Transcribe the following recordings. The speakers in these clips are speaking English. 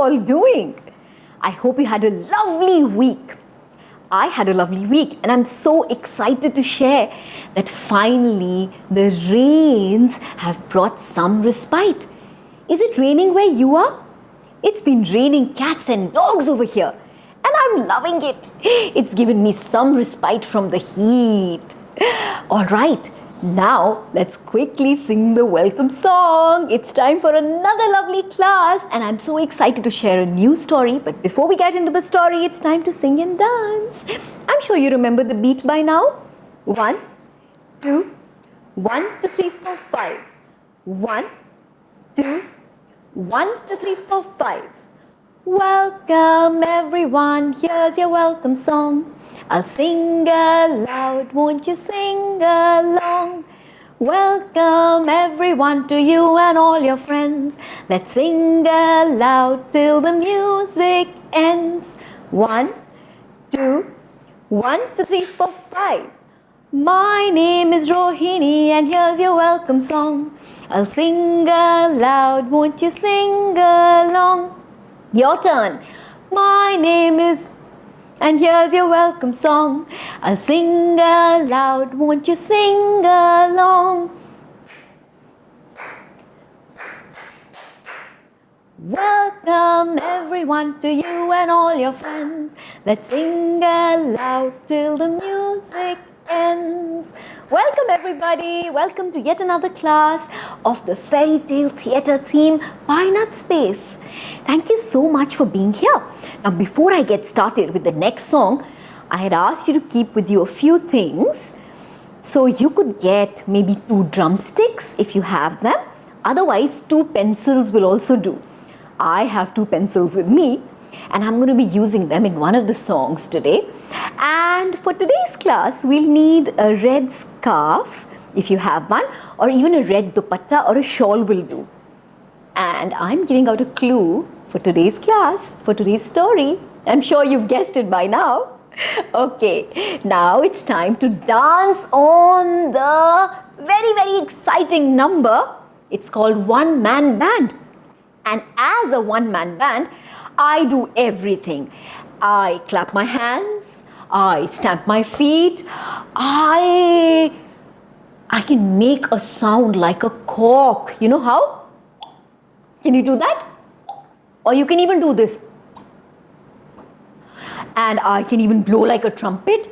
all doing? I hope you had a lovely week. I had a lovely week and I'm so excited to share that finally the rains have brought some respite. Is it raining where you are? It's been raining cats and dogs over here and I'm loving it. It's given me some respite from the heat. All right, now let's quickly sing the welcome song. It's time for another lovely class and I'm so excited to share a new story. But before we get into the story, it's time to sing and dance. I'm sure you remember the beat by now. 1, 2, 1, 2, 3, 4, 5. 1, 2, 1, 2, 3, 4, 5. Welcome everyone, here's your welcome song. I'll sing aloud, won't you sing along? Welcome everyone to you and all your friends. Let's sing aloud till the music ends. 1, 2, 1, 2, 3, 4, 5. My name is Rohini and here's your welcome song. I'll sing aloud, won't you sing along? Your turn. My name is, and here's your welcome song. I'll sing aloud, won't you sing along? Welcome everyone to you and all your friends. Let's sing aloud till the music ends. Welcome everybody. Welcome to yet another class of the Fairy Tale Theatre theme by NutSpace. Thank you so much for being here. Now before I get started with the next song, I had asked you to keep with you a few things. So you could get maybe 2 drumsticks if you have them. Otherwise 2 pencils will also do. I have 2 pencils with me and I'm going to be using them in one of the songs today. And for today's class, we'll need a red scarf if you have one, or even a red dupatta or a shawl will do. And I'm giving out a clue for today's class, for today's story. I'm sure you've guessed it by now. Okay, now it's time to dance on the very exciting number. It's called One Man Band. And as a one-man band, I do everything. I clap my hands, I stamp my feet, I can make a sound like a cork. You know how? Can you do that? Or you can even do this. And I can even blow like a trumpet.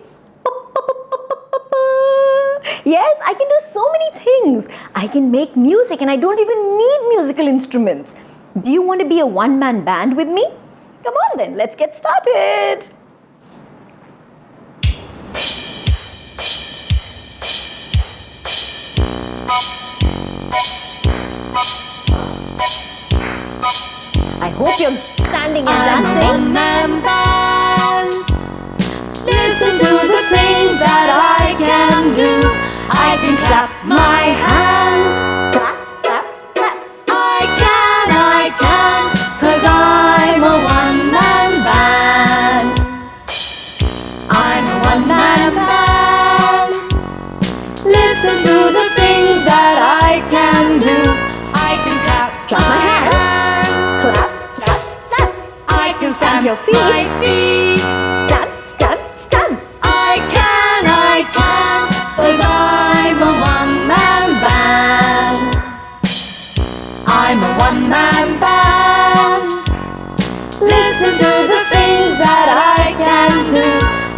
Yes, I can do so many things. I can make music and I don't even need musical instruments. Do you want to be a one-man band with me? Come on then, let's get started. I hope you're standing and dancing. I'm a one-man band. Listen to the things that I can do. I can clap my hands. Clap, clap, clap. I can, 'cause I'm a one-man band. I'm a one-man band. Listen to the things that I can do. I can clap my my hands. hands. Clap, clap, clap. I can stamp your feet. my feet. Stamp, stamp, stamp. I can, 'cause I'm a one-man band. I'm a one-man band. Listen to the things that I can do.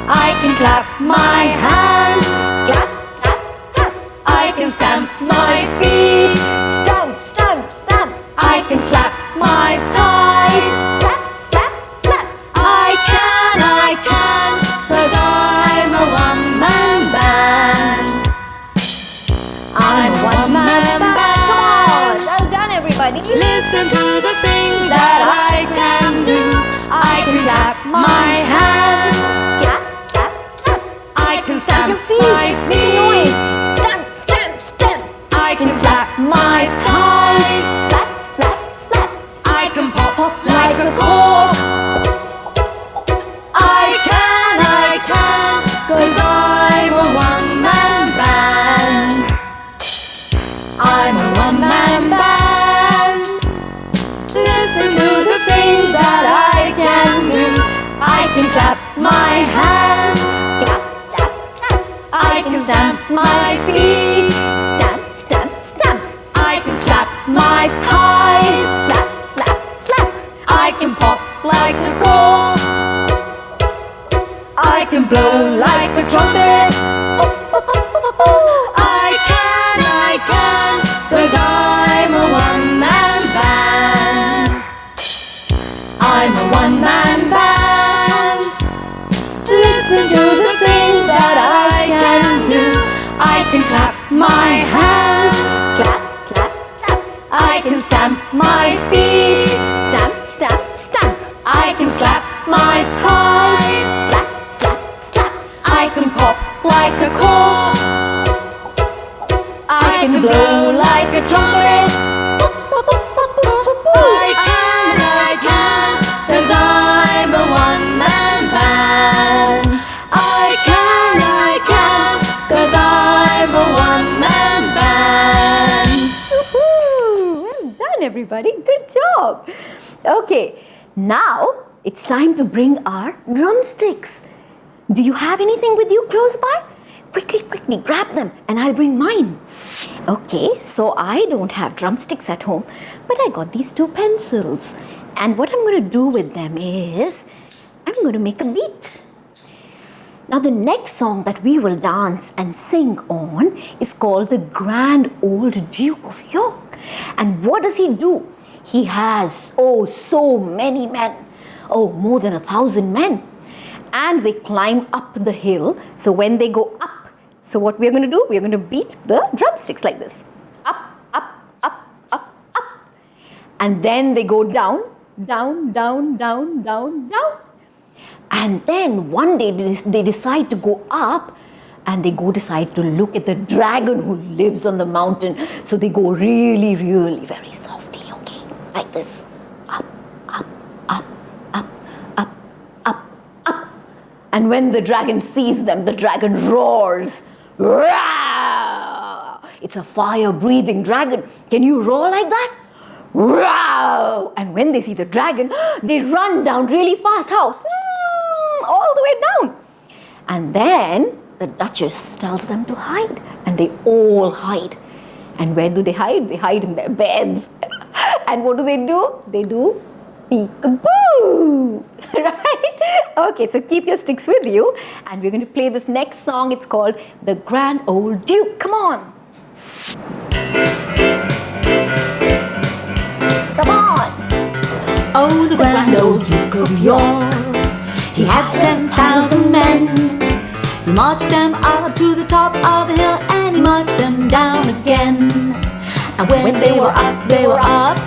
I can clap my hands. Clap, clap, clap. I can stamp my feet. Stamp, stamp, stamp. I can slap my thighs. Slap, slap, slap. I can, 'cause I'm a one-man band. I'm a one-man band. Come on, well done everybody. Listen to the things that I can do. I can clap my hands. Clap, clap, clap. I can stamp Your feet. my Make feet. noise. Stamp, stamp, stamp. I can flap my thighs. Slap, slap, slap. I can pop like a cork. I can, 'cause I'm a one-man band. I'm a one-man band. Listen to the things that thighs. Slap, slap, slap. I can pop like a cork. I can blow like a trumpet. I can, 'cause I'm a one-man band. I'm a one-man band. Listen to the things that I can do. I can clap my hands. Clap, clap, clap. I can stamp my feet. Stamp, stamp, stamp. I can slap my thighs. Slap, slap, slap. I can pop like a cork. I can blow like a trumpet. I can, 'cause I'm a one-man band. I can, 'cause I'm a one-man band. Woohoo! Well done, everybody. Good job. Okay, now it's time to bring our drumsticks. Do you have anything with you close by? Quickly, quickly grab them and I'll bring mine. Okay, so I don't have drumsticks at home, but I got these 2 pencils. And what I'm going to do with them is I'm going to make a beat. Now, the next song that we will dance and sing on is called The Grand Old Duke of York. And what does he do? He has, so many men. More than 1,000 men. And they climb up the hill. So when they go up, so what we're going to do, we're going to beat the drumsticks like this. Up, up, up, up, up. And then they go down, down, down, down, down, down. And then one day they decide to go up and they decide to look at the dragon who lives on the mountain. So they go really, really very softly, okay? Like this. Up, up, up, up, up, up, up. And when the dragon sees them, the dragon roars. Roar! It's a fire-breathing dragon. Can you roar like that? Roar! And when they see the dragon, they run down really fast. How? All the way down. And then the Duchess tells them to hide. And they all hide. And where do they hide? They hide in their beds. And what do? They do peek-a-boo. Right? Okay, so keep your sticks with you. And we're going to play this next song. It's called The Grand Old Duke. Come on. Come on. Oh, the grand old Duke of York. He had 10,000 men. He marched them up to the top of the hill and he marched them down again. And when they were up, they were up.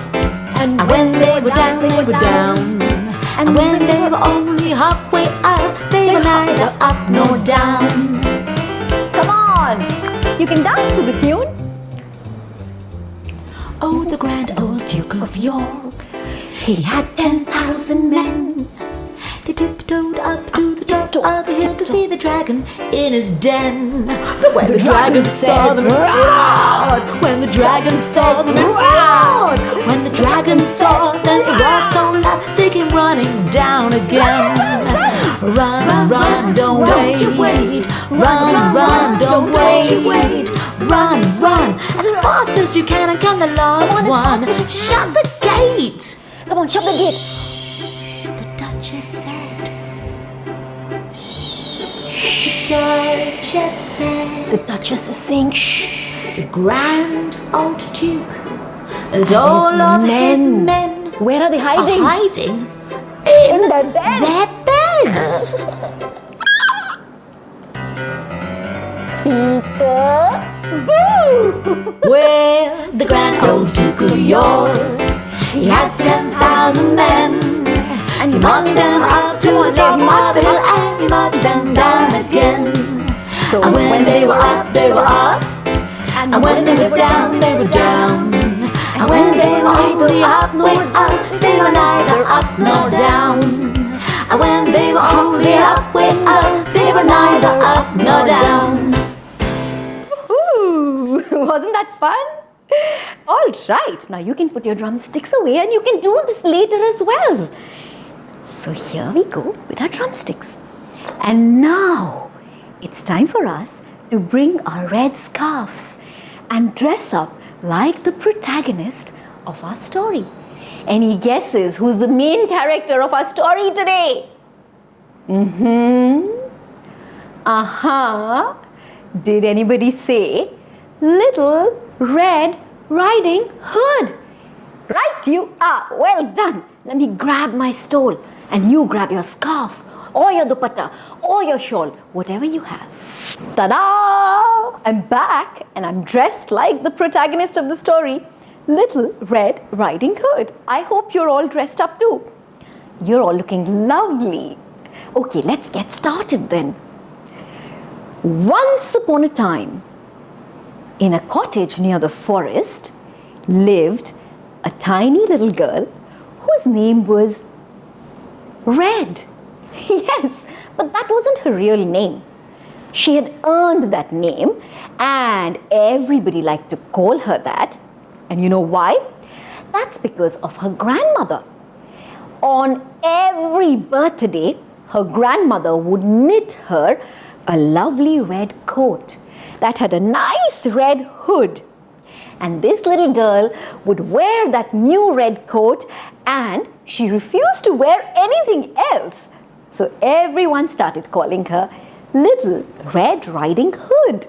And when they were down, they were down. And when they were only halfway up, they were neither up nor down. Come on. You can dance to the tune. Oh, the grand old Duke of York. He had 10,000 men. They tiptoed up to the top of the hill to see the dragon in his den. But when the dragon saw them, roared. When the dragon saw them, roared. When the dragon saw them, he roared so loud they came running down again. Run, run, don't wait. Run, run, don't wait. Run, run, as fast as you can and come the last one. Shut the gate. Come on, shut the gate. The Duchess said. The Duchess said. The Duchess is saying, shh. The grand old Duke and all of his men. Where are they hiding? Are hiding in their beds. Their beds. Peek-a-boo. Well, the grand old Duke of York, he had 10,000 men. And he marched them up to the top of the hill and he marched them down again. So and when they were up, they were up. And when they were down, they were down. And when they were only halfway up, they were neither up nor down. And when they were only halfway up, they were neither up nor down. Ooh, wasn't that fun? All right, now you can put your drumsticks away and you can do this later as well. So here we go with our drumsticks. And now it's time for us to bring our red scarves and dress up like the protagonist of our story. Any guesses who's the main character of our story today? Did anybody say Little Red Riding Hood? Right, you are. Well done. Let me grab my stole and you grab your scarf or your dupatta or your shawl, whatever you have. Ta-da! I'm back and I'm dressed like the protagonist of the story, Little Red Riding Hood. I hope you're all dressed up too. You're all looking lovely. Okay, let's get started then. Once upon a time, in a cottage near the forest, lived a tiny little girl whose name was Red. Yes, but that wasn't her real name. She had earned that name and everybody liked to call her that. And you know why? That's because of her grandmother. On every birthday, her grandmother would knit her a lovely red coat that had a nice red hood. And this little girl would wear that new red coat and she refused to wear anything else. So everyone started calling her Little Red Riding Hood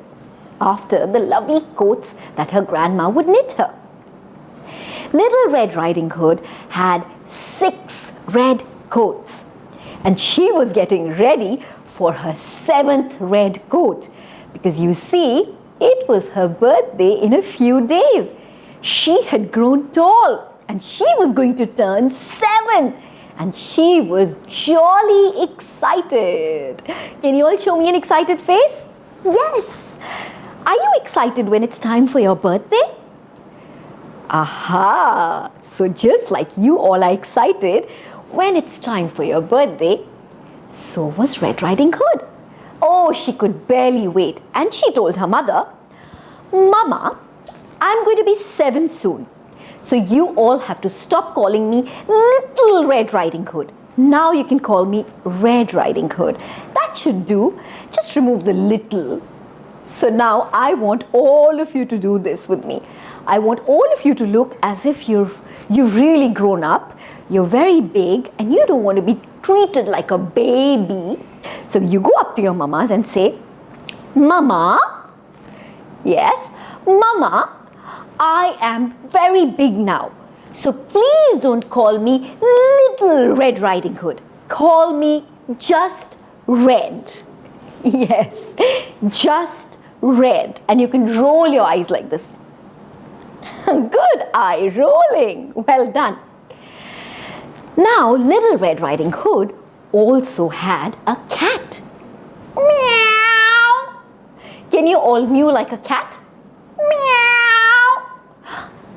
after the lovely coats that her grandma would knit her. Little Red Riding Hood had 6 red coats and she was getting ready for her 7th red coat because you see, it was her birthday in a few days. She had grown tall and she was going to turn 7 and she was jolly excited. Can you all show me an excited face? Yes. Are you excited when it's time for your birthday? Aha! So just like you all are excited when it's time for your birthday, so was Red Riding Hood. Oh, she could barely wait and she told her mother, Mama, I'm going to be 7 soon. So you all have to stop calling me Little Red Riding Hood. Now you can call me Red Riding Hood. That should do. Just remove the little. So now I want all of you to do this with me. I want all of you to look as if you've really grown up. You're very big and you don't want to be treated like a baby. So you go up to your mamas and say, Mama, yes, Mama, I am very big now. So please don't call me Little Red Riding Hood. Call me just Red. Yes, just Red. And you can roll your eyes like this. Good eye rolling. Well done. Now, Little Red Riding Hood also had a cat. Meow. Can you all mew like a cat? Meow.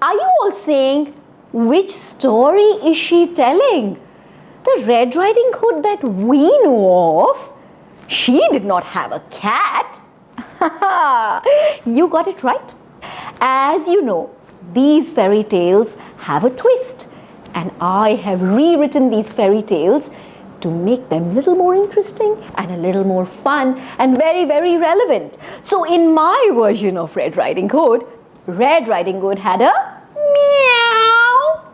Are you all saying, which story is she telling? The Red Riding Hood that we know of? She did not have a cat. You got it right. As you know, these fairy tales have a twist. And I have rewritten these fairy tales to make them a little more interesting and a little more fun and very, very relevant. So in my version of Red Riding Hood, Red Riding Hood had a meow.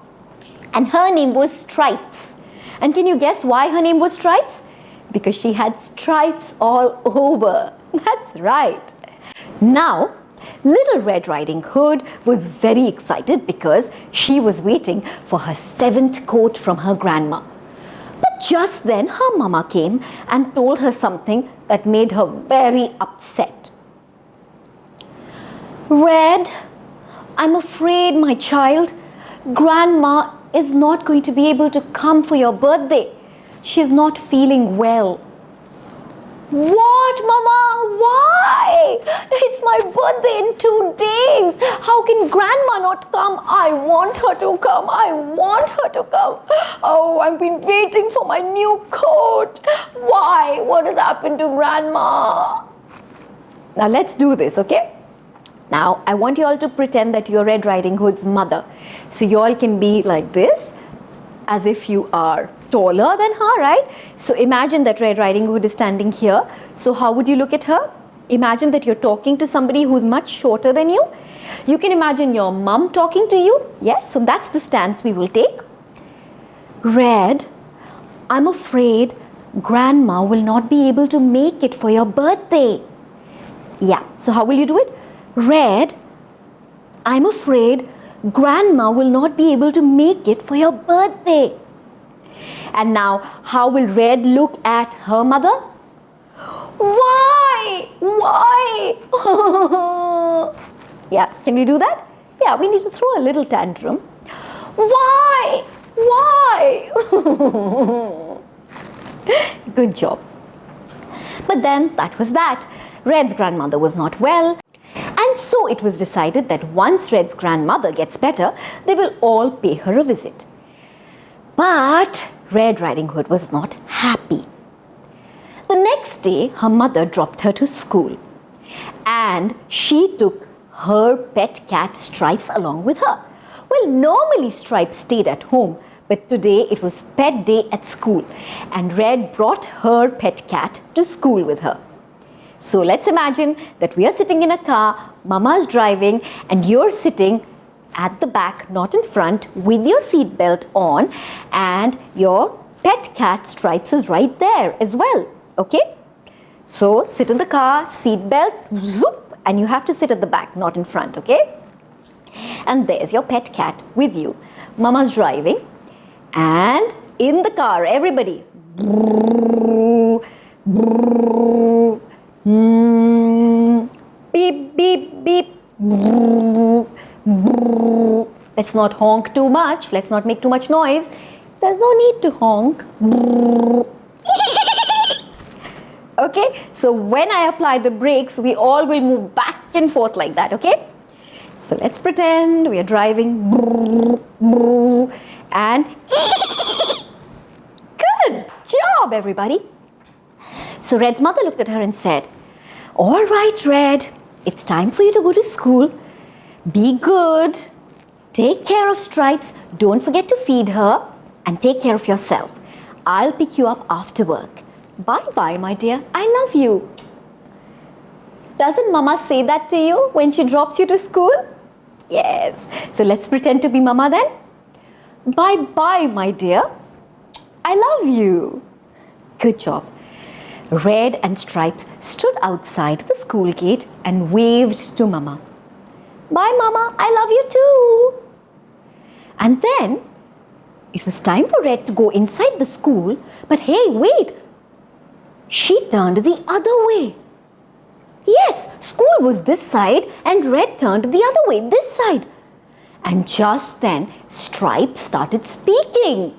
And her name was Stripes. And can you guess why her name was Stripes? Because she had stripes all over. That's right. Now, Little Red Riding Hood was very excited because she was waiting for her 7th coat from her grandma. But just then her mama came and told her something that made her very upset. Red, I'm afraid, my child, Grandma is not going to be able to come for your birthday. She's not feeling well. What, Mama? Why? It's my birthday in 2 days. How can Grandma not come? I want her to come. I want her to come. Oh, I've been waiting for my new coat. Why? What has happened to Grandma? Now let's do this, okay? Now I want you all to pretend that you're Red Riding Hood's mother. So you all can be like this, as if you are taller than her, right? So imagine that Red Riding Hood is standing here. So how would you look at her? Imagine that you're talking to somebody who's much shorter than you. You can imagine your mum talking to you. Yes, so that's the stance we will take. Red, I'm afraid Grandma will not be able to make it for your birthday. Yeah, so how will you do it? Red, I'm afraid Grandma will not be able to make it for your birthday. And now, how will Red look at her mother? Why? Why? Yeah, can we do that? Yeah, we need to throw a little tantrum. Why? Why? Good job. But then that was that. Red's grandmother was not well. And so it was decided that once Red's grandmother gets better, they will all pay her a visit. But Red Riding Hood was not happy. The next day, her mother dropped her to school and she took her pet cat Stripes along with her. Well, normally Stripes stayed at home, but today it was pet day at school and Red brought her pet cat to school with her. So let's imagine that we are sitting in a car, Mama's driving, and you're sitting at the back, not in front, with your seatbelt on, and your pet cat Stripes is right there as well. Okay? So sit in the car, seatbelt, zoop, and you have to sit at the back, not in front. Okay? And there's your pet cat with you. Mama's driving, and in the car, everybody. Beep, beep, beep. Let's not honk too much. Let's not make too much noise. There's no need to honk. Okay, so when I apply the brakes, we all will move back and forth like that, okay? So let's pretend we are driving. And good job, everybody. So Red's mother looked at her and said, all right, Red, it's time for you to go to school. Be good. Take care of Stripes. Don't forget to feed her. And take care of yourself. I'll pick you up after work. Bye-bye, my dear. I love you. Doesn't Mama say that to you when she drops you to school? Yes. So let's pretend to be Mama then. Bye-bye, my dear. I love you. Good job. Red and Stripes stood outside the school gate and waved to Mama. Bye, Mama. I love you too. And then it was time for Red to go inside the school. But hey, wait. She turned the other way. Yes, school was this side and Red turned the other way, this side. And just then, Stripes started speaking.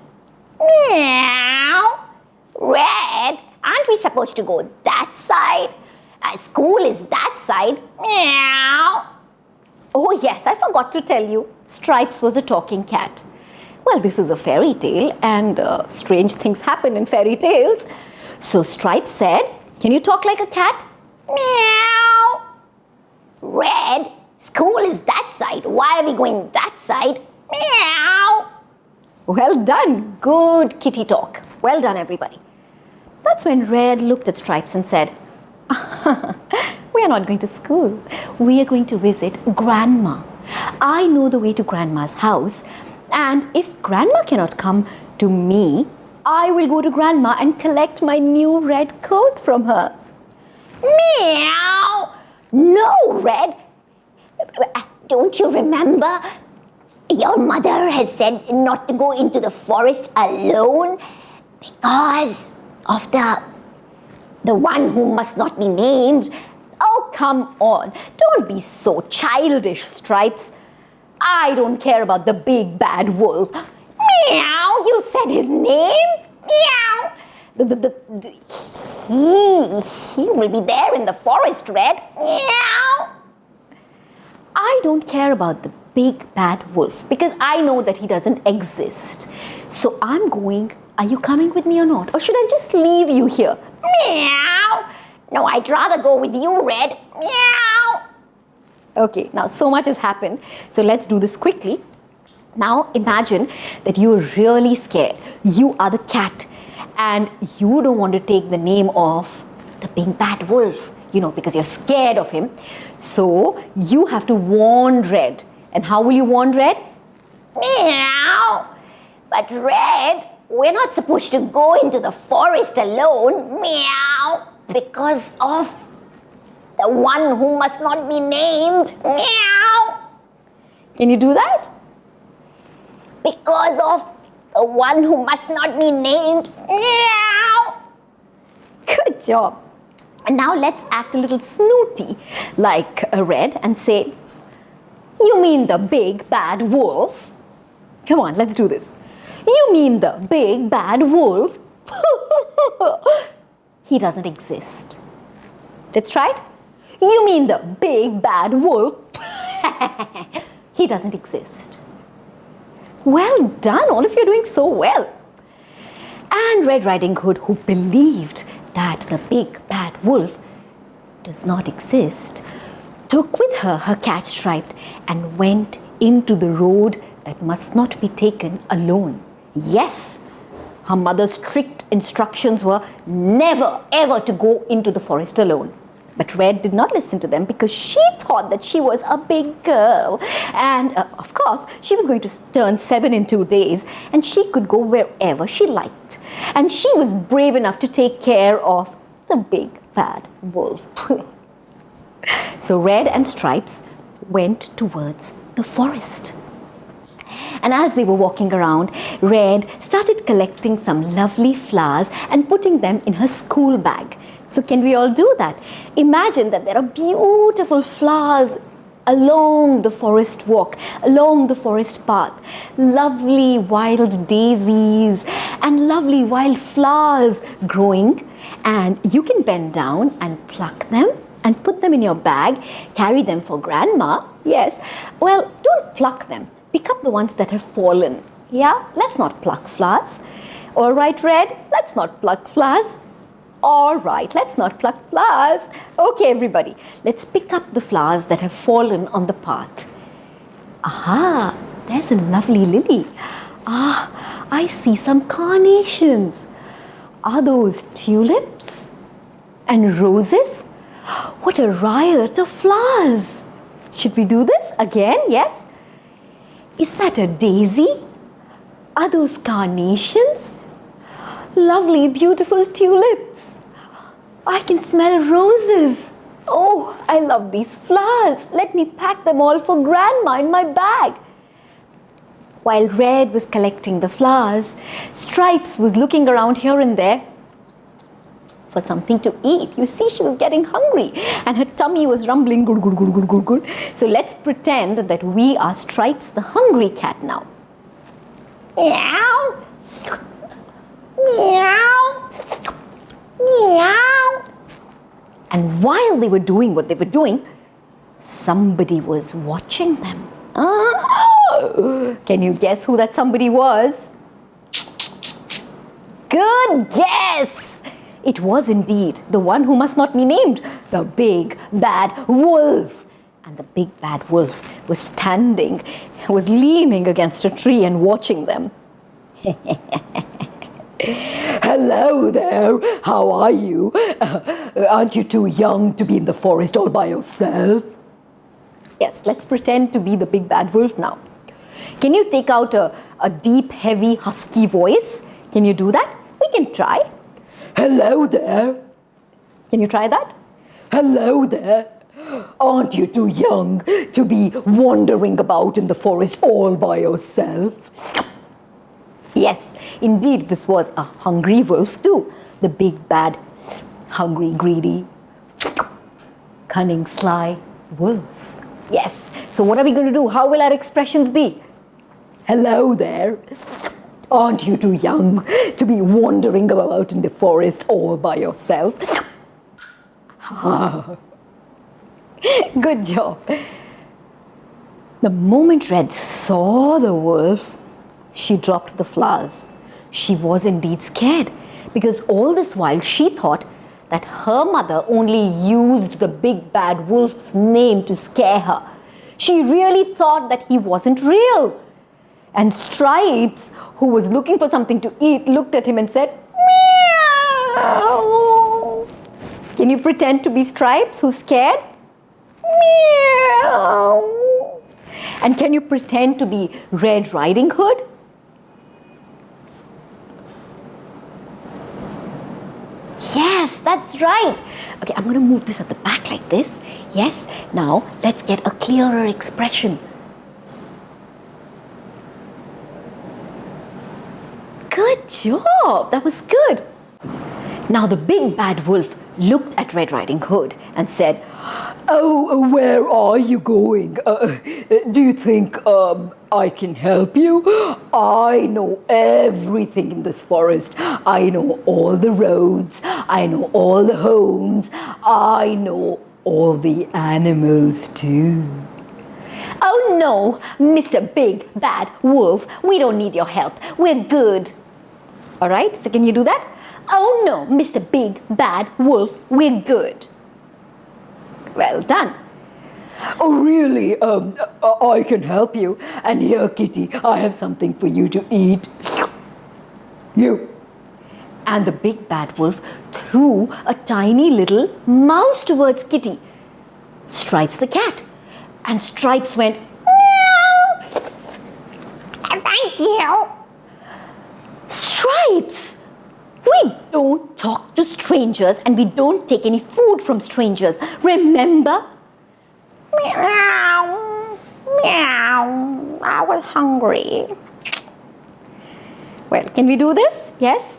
Meow. Red, aren't we supposed to go that side? School is that side. Meow. Oh yes, I forgot to tell you, Stripes was a talking cat. Well, this is a fairy tale and strange things happen in fairy tales. So Stripes said, can you talk like a cat? Meow. Red, school is that side. Why are we going that side? Meow. Well done. Good kitty talk. Well done, everybody. That's when Red looked at Stripes and said, we are not going to school. We are going to visit Grandma. I know the way to Grandma's house. And if Grandma cannot come to me, I will go to Grandma and collect my new red coat from her. Meow! No, Red. Don't you remember? Your mother has said not to go into the forest alone because of the one who must not be named. Oh, come on. Don't be so childish, Stripes. I don't care about the big bad wolf. Meow, you said his name? Meow. He will be there in the forest, Red. Meow. I don't care about the big bad wolf because I know that he doesn't exist. So I'm going. Are you coming with me or not? Or should I just leave you here? Meow. No, I'd rather go with you, Red. Meow. Okay, now so much has happened. So let's do this quickly. Now imagine that you're really scared. You are the cat and you don't want to take the name of the big bad wolf. because you're scared of him. So you have to warn Red. And how will you warn Red? Meow. But Red, we're not supposed to go into the forest alone. Meow. Because of the one who must not be named. Meow. Can you do that? Because of the one who must not be named. Meow. Good job. And now let's act a little snooty like a Red and say, you mean the big bad wolf? Come on, let's do this. You mean the big bad wolf? He doesn't exist. Let's try it. You mean the big bad wolf? He doesn't exist. Well done, all of you are doing so well. And Red Riding Hood, who believed that the big bad wolf does not exist, took with her her cat Striped and went into the road that must not be taken alone. Yes, her mother's strict instructions were never ever to go into the forest alone. But Red did not listen to them because she thought that she was a big girl. And of course, she was going to turn 7 in 2 days and she could go wherever she liked. And she was brave enough to take care of the big bad wolf. So Red and Stripes went towards the forest. And as they were walking around, Red started collecting some lovely flowers and putting them in her school bag. So can we all do that? Imagine that there are beautiful flowers along the forest walk, along the forest path. Lovely wild daisies and lovely wild flowers growing. And you can bend down and pluck them and put them in your bag, carry them for grandma. Yes, well, don't pluck them. Pick up the ones that have fallen. Yeah, let's not pluck flowers. All right, Red, let's not pluck flowers. All right, let's not pluck flowers. Okay, everybody, let's pick up the flowers that have fallen on the path. Aha, there's a lovely lily. Ah, I see some carnations. Are those tulips and roses? What a riot of flowers. Should we do this again? Yes? Is that a daisy? Are those carnations? Lovely, beautiful tulips. I can smell roses. Oh, I love these flowers. Let me pack them all for grandma in my bag. While Red was collecting the flowers, Stripes was looking around here and there for something to eat. You see, she was getting hungry and her tummy was rumbling. Good, good, good, good, good, good. So let's pretend that we are Stripes, the hungry cat now. Meow. Meow. Meow. And while they were doing what they were doing, somebody was watching them. Can you guess who that somebody was? Good guess! It was indeed the one who must not be named, the big bad wolf. And the big bad wolf was standing, was leaning against a tree and watching them. Hello there, how are you? Aren't you too young to be in the forest all by yourself? Yes, let's pretend to be the big bad wolf now. Can you take out a deep, heavy, husky voice? Can you do that? We can try. Hello there. Can you try that? Hello there. Aren't you too young to be wandering about in the forest all by yourself? Yes, indeed, this was a hungry wolf too. The big, bad, hungry, greedy, cunning, sly wolf. Yes, so what are we going to do? How will our expressions be? Hello there. Aren't you too young to be wandering about in the forest all by yourself? Good job. The moment Red saw the wolf, she dropped the flowers. She was indeed scared because all this while she thought that her mother only used the big bad wolf's name to scare her. She really thought that he wasn't real. And Stripes, who was looking for something to eat, looked at him and said, "Meow." Can you pretend to be Stripes who's scared? Meow. And can you pretend to be Red Riding Hood? Yes, that's right. Okay, I'm going to move this at the back like this. Yes, now let's get a clearer expression. Good job. That was good. Now the big bad wolf looked at Red Riding Hood and said, "Oh, where are you going? Do you think I can help you? I know everything in this forest. I know all the roads. I know all the homes. I know all the animals too." "Oh no, Mr. Big Bad Wolf, we don't need your help. We're good." All right, so can you do that? "Oh no, Mr. Big Bad Wolf, we're good." Well done. "Oh really? I can help you. And here, Kitty, I have something for you to eat. You." And the big bad wolf threw a tiny little mouse towards Kitty, Stripes the cat. And Stripes went, "Meow. Thank you." Stripes! We don't talk to strangers and we don't take any food from strangers. Remember? Meow, meow. I was hungry. Well, can we do this? Yes?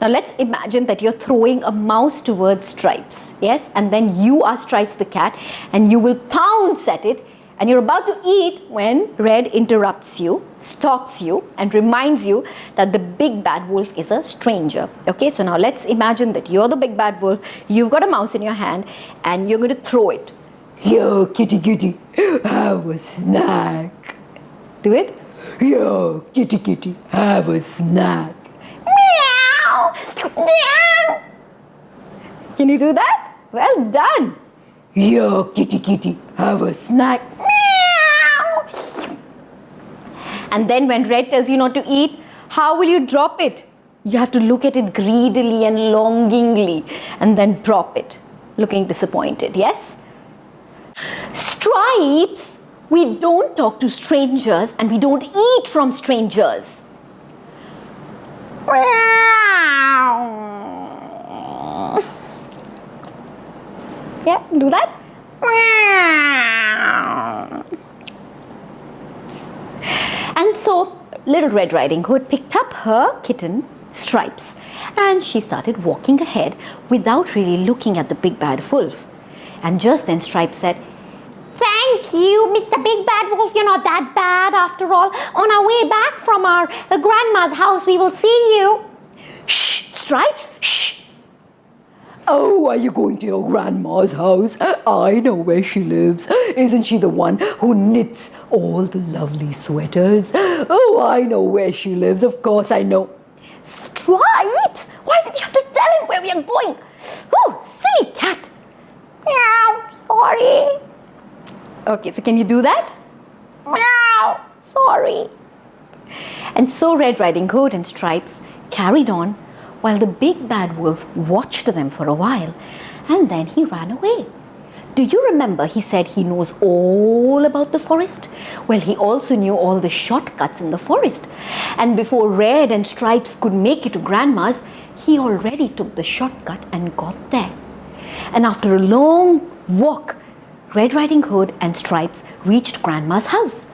Now let's imagine that you're throwing a mouse towards Stripes. Yes? And then you are Stripes the cat and you will pounce at it. And you're about to eat when Red interrupts you, stops you, and reminds you that the big bad wolf is a stranger. Okay, so now let's imagine that you're the big bad wolf, you've got a mouse in your hand, and you're going to throw it. "Here, kitty, kitty, have a snack." Do it. "Here, kitty, kitty, have a snack." Meow! Meow! Can you do that? Well done. "Here, kitty, kitty, have a snack." Meow! And then when Red tells you not to eat, how will you drop it? You have to look at it greedily and longingly and then drop it, looking disappointed, yes? Stripes, we don't talk to strangers and we don't eat from strangers. Yeah, do that. And so little Red Riding Hood picked up her kitten, Stripes, and she started walking ahead without really looking at the big bad wolf. And just then Stripes said, "Thank you, Mr. Big Bad Wolf. You're not that bad after all. On our way back from our grandma's house, we will see you." "Shh, Stripes, shh." "Oh, are you going to your grandma's house? I know where she lives. Isn't she the one who knits all the lovely sweaters? Oh, I know where she lives. Of course I know." "Stripes, why did you have to tell him where we are going? Oh, silly cat." "Meow, sorry." Okay, so can you do that? "Meow, sorry." And so Red Riding Hood and Stripes carried on while the big bad wolf watched them for a while, and then he ran away. Do you remember he said he knows all about the forest? Well, he also knew all the shortcuts in the forest. And before Red and Stripes could make it to Grandma's, he already took the shortcut and got there. And after a long walk, Red Riding Hood and Stripes reached Grandma's house.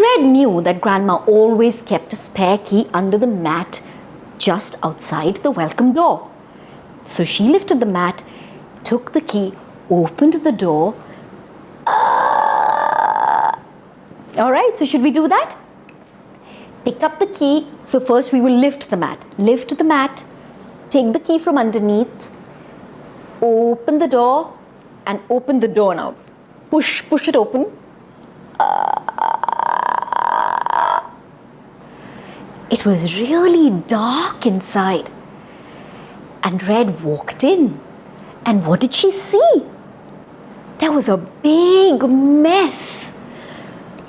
Red knew that Grandma always kept a spare key under the mat just outside the welcome door. So she lifted the mat, took the key, opened the door. All right, so should we do that? Pick up the key. So first we will lift the mat. Lift the mat, take the key from underneath, open the door, and open the door now. Push it open. It was really dark inside. And Red walked in. And what did she see? There was a big mess.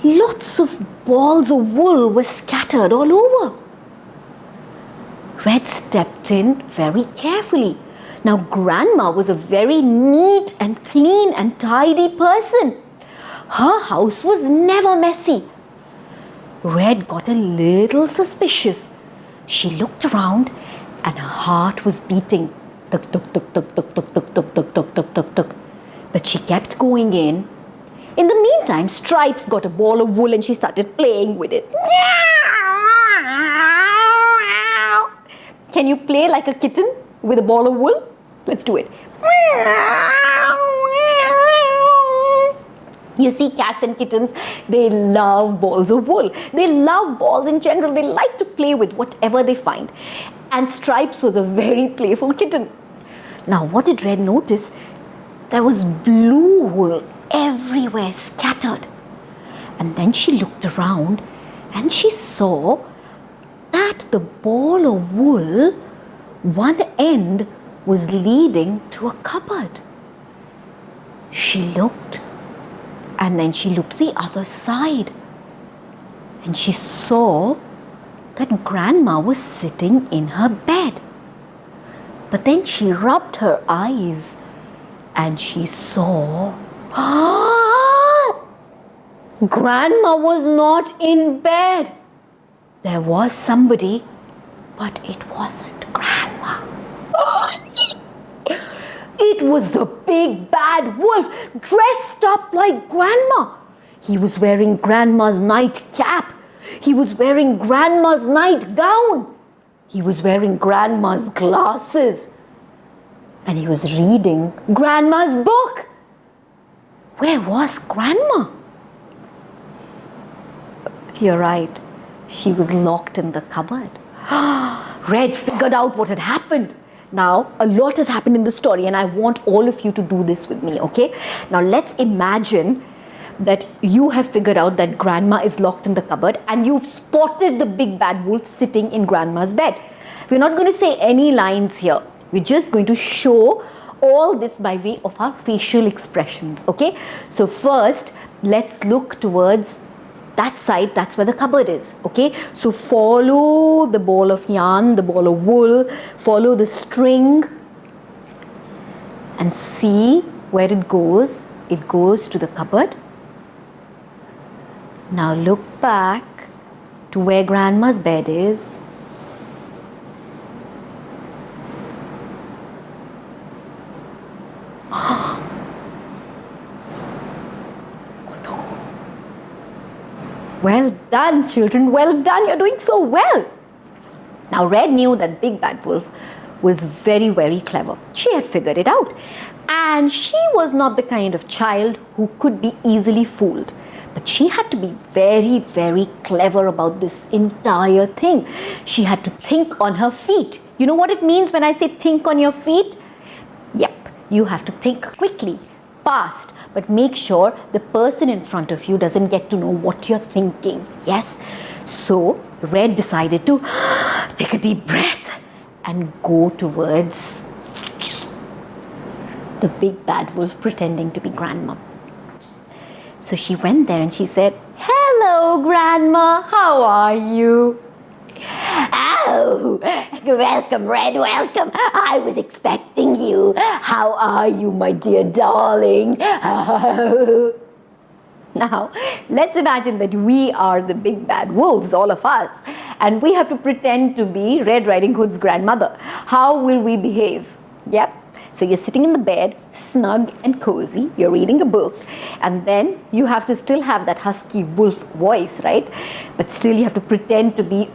Lots of balls of wool were scattered all over. Red stepped in very carefully, Now, Grandma was a very neat and clean and tidy person. Her house was never messy. Red got a little suspicious. She looked around and her heart was beating. Tuk, tuk, tuk, tuk, tuk, tuk, tuk, tuk, tuk, tuk, tuk, tuk, tuk. But she kept going in. In the meantime, Stripes got a ball of wool and she started playing with it. Can you play like a kitten with a ball of wool? Let's do it. You see, cats and kittens, they love balls of wool. They love balls in general. They like to play with whatever they find. And Stripes was a very playful kitten. Now, what did Red notice? There was blue wool everywhere scattered. And then she looked around and she saw that the ball of wool, one end was leading to a cupboard. She looked and then she looked the other side and she saw that Grandma was sitting in her bed. But then she rubbed her eyes and she saw Grandma was not in bed. There was somebody, but it wasn't Grandma. It was the big bad wolf dressed up like Grandma. He was wearing Grandma's nightcap. He was wearing Grandma's nightgown. He was wearing Grandma's glasses. And he was reading Grandma's book. Where was Grandma? You're right. She was locked in the cupboard. Red figured out what had happened. Now, a lot has happened in the story and I want all of you to do this with me, okay? Now, let's imagine that you have figured out that Grandma is locked in the cupboard and you've spotted the big bad wolf sitting in Grandma's bed. We're not going to say any lines here. We're just going to show all this by way of our facial expressions, okay? So first, let's look towards that side. That's where the cupboard is, okay? So follow the ball of yarn, the ball of wool, follow the string and see where it goes. It goes to the cupboard. Now look back to where Grandma's bed is. Well done, children. Well done. You're doing so well. Now, Red knew that Big Bad Wolf was very, very clever. She had figured it out. And she was not the kind of child who could be easily fooled. But she had to be very, very clever about this entire thing. She had to think on her feet. You know what it means when I say think on your feet? Yep, you have to think quickly, fast, but make sure the person in front of you doesn't get to know what you're thinking. Yes? So, Red decided to take a deep breath and go towards the big bad wolf pretending to be Grandma. So she went there and she said, "Hello, Grandma, how are you?" "Oh, welcome, Red, welcome. I was expecting you. How are you, my dear darling?" Now, let's imagine that we are the big bad wolves, all of us, and we have to pretend to be Red Riding Hood's grandmother. How will we behave? Yep. So you're sitting in the bed, snug and cozy, you're reading a book, and then you have to still have that husky wolf voice, right? But still you have to pretend to be,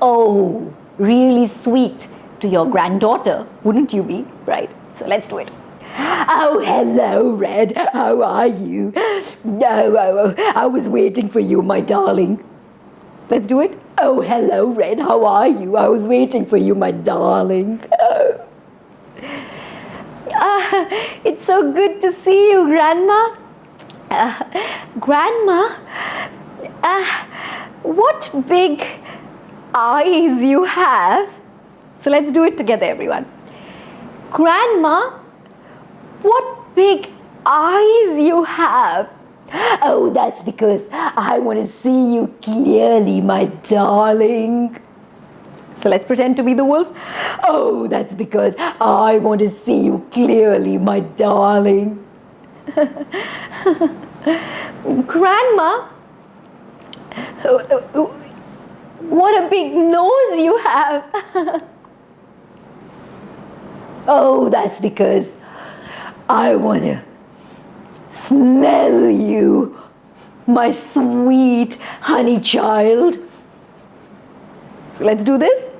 really sweet to your granddaughter, wouldn't you be, right? So let's do it. "Oh, hello, Red. How are you?" "Oh, I was waiting for you, my darling." Let's do it. "Oh, hello, Red. How are you? I was waiting for you, my darling." It's so good to see you, Grandma. Grandma, what big eyes you have. So let's do it together, everyone. Grandma, what big eyes you have. "Oh, that's because I want to see you clearly, my darling." So let's pretend to be the wolf. Oh, that's because I want to see you clearly, my darling. Grandma, what a big nose you have. Oh, that's because I want to smell you, my sweet honey child. So let's do this.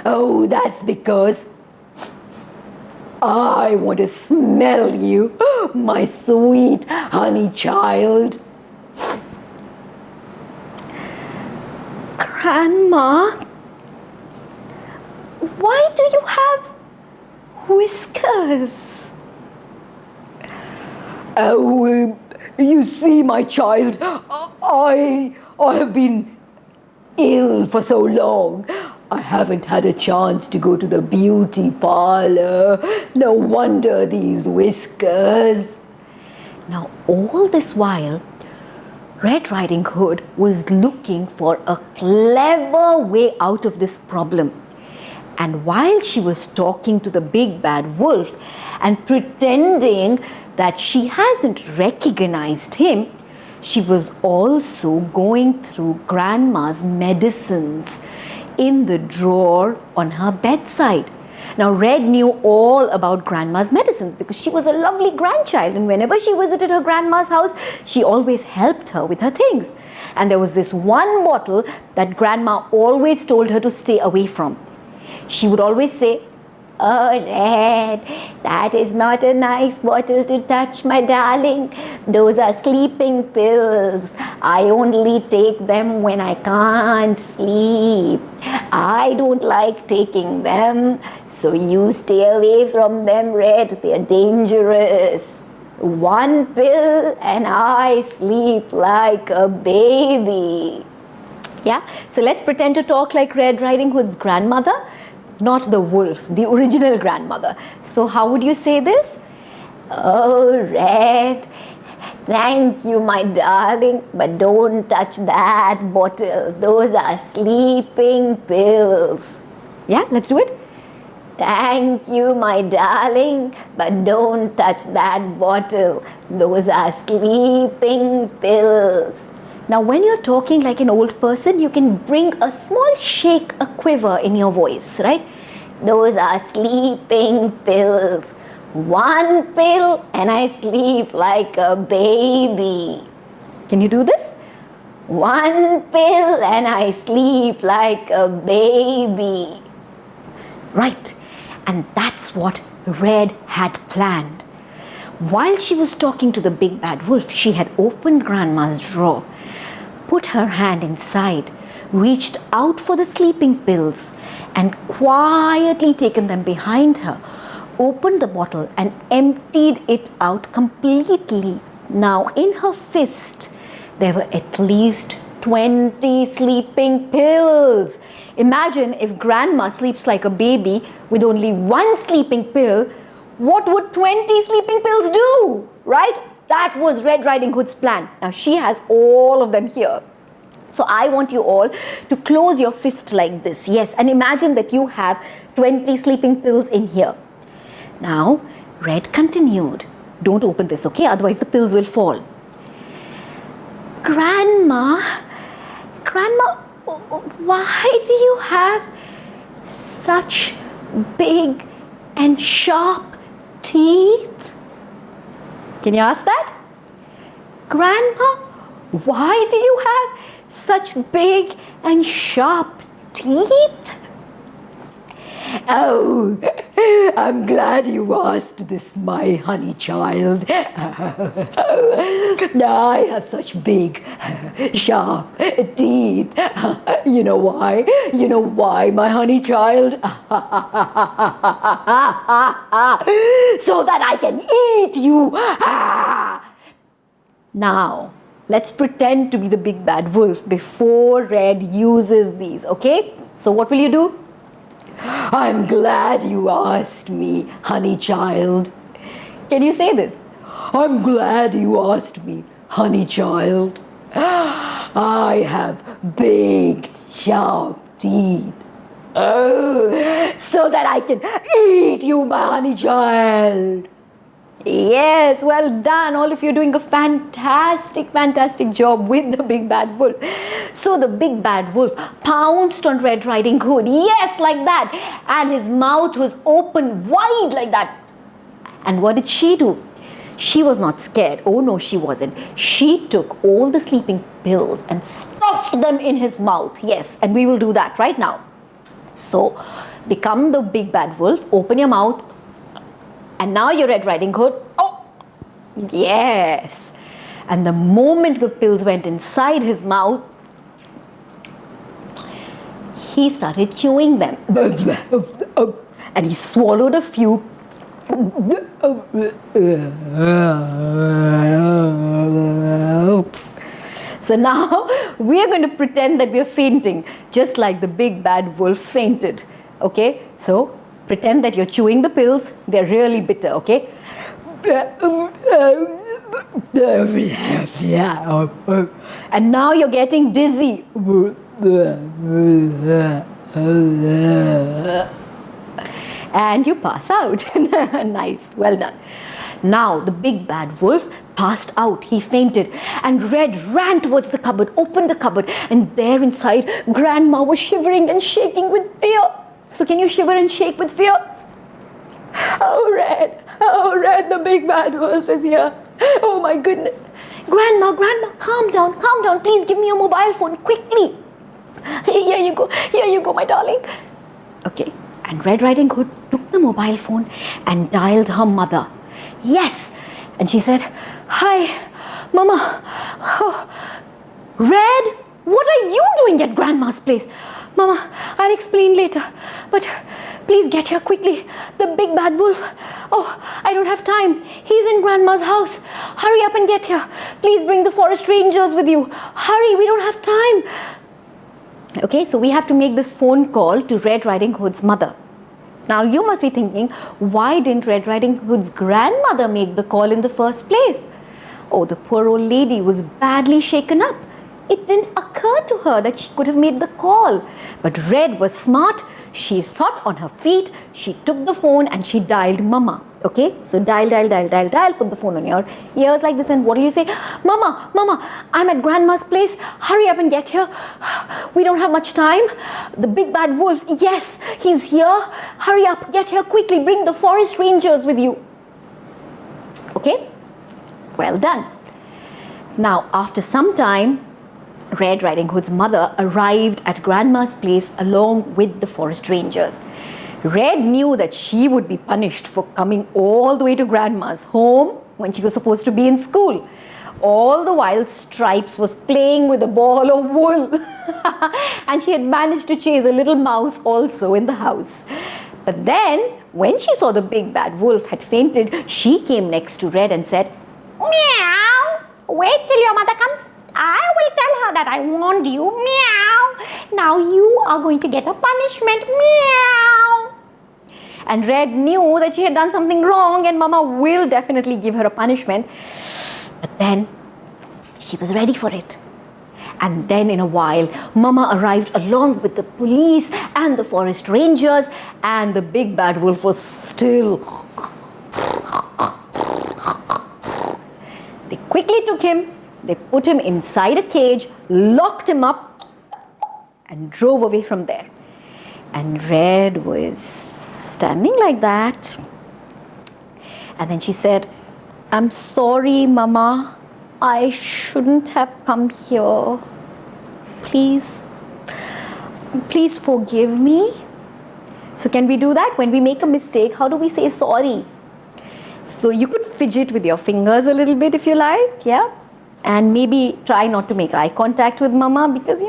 Oh, that's because I want to smell you, my sweet honey child. Grandma, why do you have whiskers? Oh, you see, my child, I have been ill for so long. I haven't had a chance to go to the beauty parlor. No wonder these whiskers. Now, all this while, Red Riding Hood was looking for a clever way out of this problem. And while she was talking to the big bad wolf and pretending that she hasn't recognized him, she was also going through Grandma's medicines in the drawer on her bedside. Now, Red knew all about Grandma's medicines because she was a lovely grandchild, and whenever she visited her grandma's house, she always helped her with her things. And there was this one bottle that Grandma always told her to stay away from. She would always say, "Oh, Red, that is not a nice bottle to touch, my darling. Those are sleeping pills. I only take them when I can't sleep. I don't like taking them, so you stay away from them, Red. They're dangerous. One pill and I sleep like a baby." Yeah, so let's pretend to talk like Red Riding Hood's grandmother, not the wolf, the original grandmother. So how would you say this? "Oh, Red, thank you, my darling, but don't touch that bottle. Those are sleeping pills." Yeah, let's do it. "Thank you, my darling, but don't touch that bottle. Those are sleeping pills." Now, when you're talking like an old person, you can bring a small shake, a quiver in your voice, right? "Those are sleeping pills. One pill and I sleep like a baby." Can you do this? "One pill and I sleep like a baby." Right, and that's what Red had planned. While she was talking to the big bad wolf, she had opened Grandma's drawer, put her hand inside, reached out for the sleeping pills, and quietly taken them behind her, opened the bottle and emptied it out completely. Now, in her fist, there were at least 20 sleeping pills. Imagine if Grandma sleeps like a baby with only one sleeping pill, what would 20 sleeping pills do, right? That was Red Riding Hood's plan. Now, she has all of them here. So I want you all to close your fist like this. Yes, and imagine that you have 20 sleeping pills in here. Now, Red continued. Don't open this, okay? Otherwise the pills will fall. Grandma, why do you have such big and sharp teeth? Can you ask that? Grandma, why do you have such big and sharp teeth? Oh, I'm glad you asked this, my honey child. I have such big, sharp teeth. You know why? You know why, my honey child? So that I can eat you. Now, let's pretend to be the big bad wolf before Red uses these, okay? So what will you do? I'm glad you asked me, honey child. Can you say this? I'm glad you asked me, honey child. I have big, sharp teeth. So that I can eat you, my honey child. Yes, well done. All of you are doing a fantastic job with the big bad wolf. So the big bad wolf pounced on Red Riding Hood. Yes, like that. And his mouth was open wide like that. And what did she do? She was not scared. Oh no, she wasn't. She took all the sleeping pills and stuffed them in his mouth. Yes, and we will do that right now. So, become the big bad wolf, open your mouth, and now you're Red Riding Hood. Oh, yes. And the moment the pills went inside his mouth, he started chewing them. And he swallowed a few. So now we are going to pretend that we are fainting, just like the big bad wolf fainted. Okay? So pretend that you're chewing the pills. They're really bitter. Okay? And now you're getting dizzy. And you pass out. Nice. Well done. Now the big bad wolf passed out. He fainted, and Red ran towards the cupboard, opened the cupboard, and there inside Grandma was shivering and shaking with fear. So can you shiver and shake with fear? Oh Red, the big bad wolf is here. Oh my goodness. Grandma, calm down, please give me your mobile phone quickly. Here you go, my darling. Okay, and Red Riding Hood took the mobile phone and dialed her mother. Yes, and she said, "Hi, Mama. Oh, Red, what are you doing at Grandma's place? Mama, I'll explain later, but please get here quickly. The big bad wolf. Oh, I don't have time. He's in Grandma's house. Hurry up and get here. Please bring the forest rangers with you. Hurry, we don't have time." Okay, so we have to make this phone call to Red Riding Hood's mother. Now you must be thinking, why didn't Red Riding Hood's grandmother make the call in the first place? Oh, the poor old lady was badly shaken up. It didn't occur to her that she could have made the call. But Red was smart. She thought on her feet. She took the phone and she dialed Mama. Okay, so dial, put the phone on your ears like this, and what do you say? Mama, I'm at Grandma's place. Hurry up and get here. We don't have much time. The big bad wolf, yes, he's here. Hurry up, get here quickly. Bring the forest rangers with you. Okay, well done. Now, after some time, Red Riding Hood's mother arrived at Grandma's place along with the forest rangers. Red knew that she would be punished for coming all the way to Grandma's home when she was supposed to be in school. All the while, Stripes was playing with a ball of wool. And she had managed to chase a little mouse also in the house. But then, when she saw the big bad wolf had fainted, she came next to Red and said, "Meow! Wait till your mother comes. I will tell her that I warned you. Meow! Now you are going to get a punishment. Meow!" And Red knew that she had done something wrong and Mama will definitely give her a punishment. But then she was ready for it. And then in a while, Mama arrived along with the police and the forest rangers, and the big bad wolf was still. They quickly took him. They put him inside a cage, locked him up, and drove away from there. And Red was standing like that. And then she said, "I'm sorry, Mama. I shouldn't have come here. Please forgive me." So can we do that? When we make a mistake, how do we say sorry? So you could fidget with your fingers a little bit if you like, yeah? And maybe try not to make eye contact with Mama because,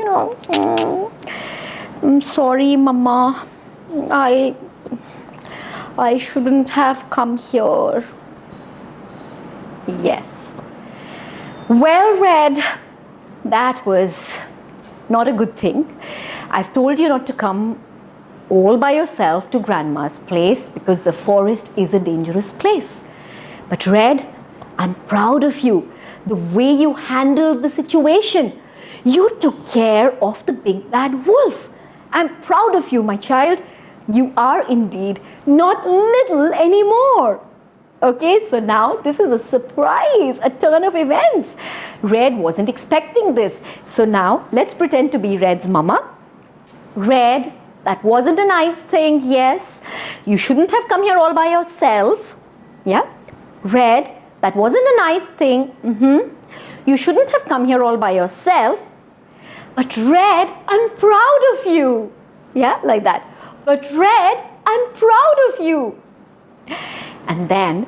"I'm sorry, Mama. I shouldn't have come here." Yes. Well, Red, that was not a good thing. I've told you not to come all by yourself to Grandma's place because the forest is a dangerous place. But Red, I'm proud of you. The way you handled the situation. You took care of the big bad wolf. I'm proud of you, my child. You are indeed not little anymore. Okay, so now this is a surprise, a turn of events. Red wasn't expecting this. So now let's pretend to be Red's mama. Red, that wasn't a nice thing, yes. You shouldn't have come here all by yourself. Yeah. Red, that wasn't a nice thing. You shouldn't have come here all by yourself. But Red, I'm proud of you. Yeah, like that. But Red, I'm proud of you. And then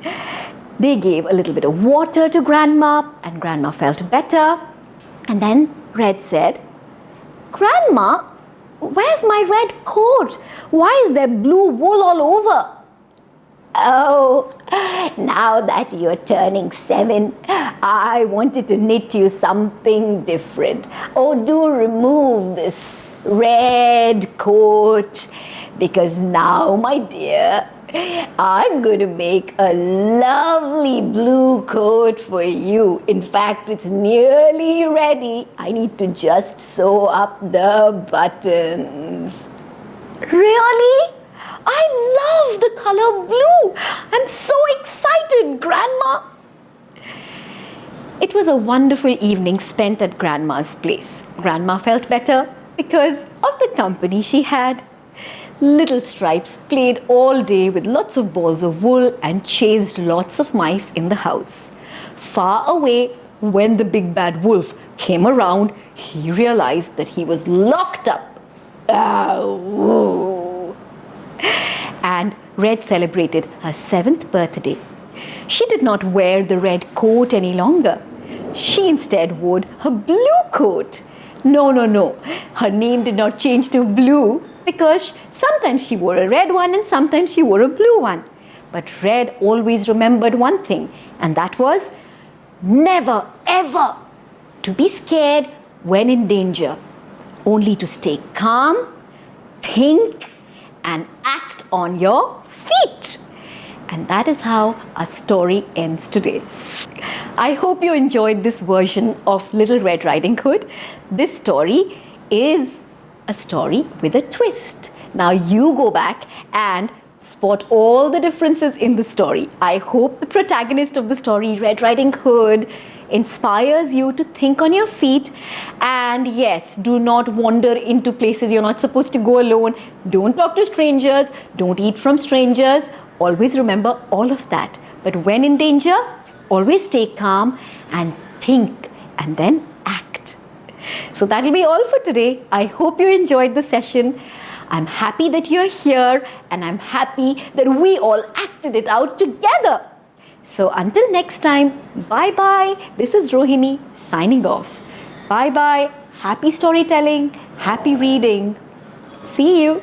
they gave a little bit of water to Grandma, and Grandma felt better. And then Red said, Grandma, where's my red coat? Why is there blue wool all over? Oh, now that you're turning 7, I wanted to knit you something different. Oh, do remove this red coat, because now, my dear, I'm going to make a lovely blue coat for you. In fact, it's nearly ready. I need to just sew up the buttons. Really? I love the color blue. I'm so excited, Grandma. It was a wonderful evening spent at Grandma's place. Grandma felt better because of the company she had. Little Stripes played all day with lots of balls of wool and chased lots of mice in the house. Far away, when the big bad wolf came around, he realized that he was locked up. Oh. And Red celebrated her 7th birthday. She did not wear the red coat any longer. She instead wore her blue coat. No. Her name did not change to Blue because sometimes she wore a red one and sometimes she wore a blue one. But Red always remembered one thing, and that was never ever to be scared when in danger. Only to stay calm, think, and act on your feet. And that is how our story ends today. I hope you enjoyed this version of Little Red Riding Hood. This story is a story with a twist. Now you go back and spot all the differences in the story. I hope the protagonist of the story, Red Riding Hood, inspires you to think on your feet. And yes, do not wander into places you're not supposed to go alone. Don't talk to strangers. Don't eat from strangers. Always remember all of that. But when in danger, always stay calm and think and then act. So that'll be all for today. I hope you enjoyed the session. I'm happy that you're here and I'm happy that we all acted it out together. So until next time, bye-bye. This is Rohini signing off. Bye-bye. Happy storytelling. Happy reading. See you.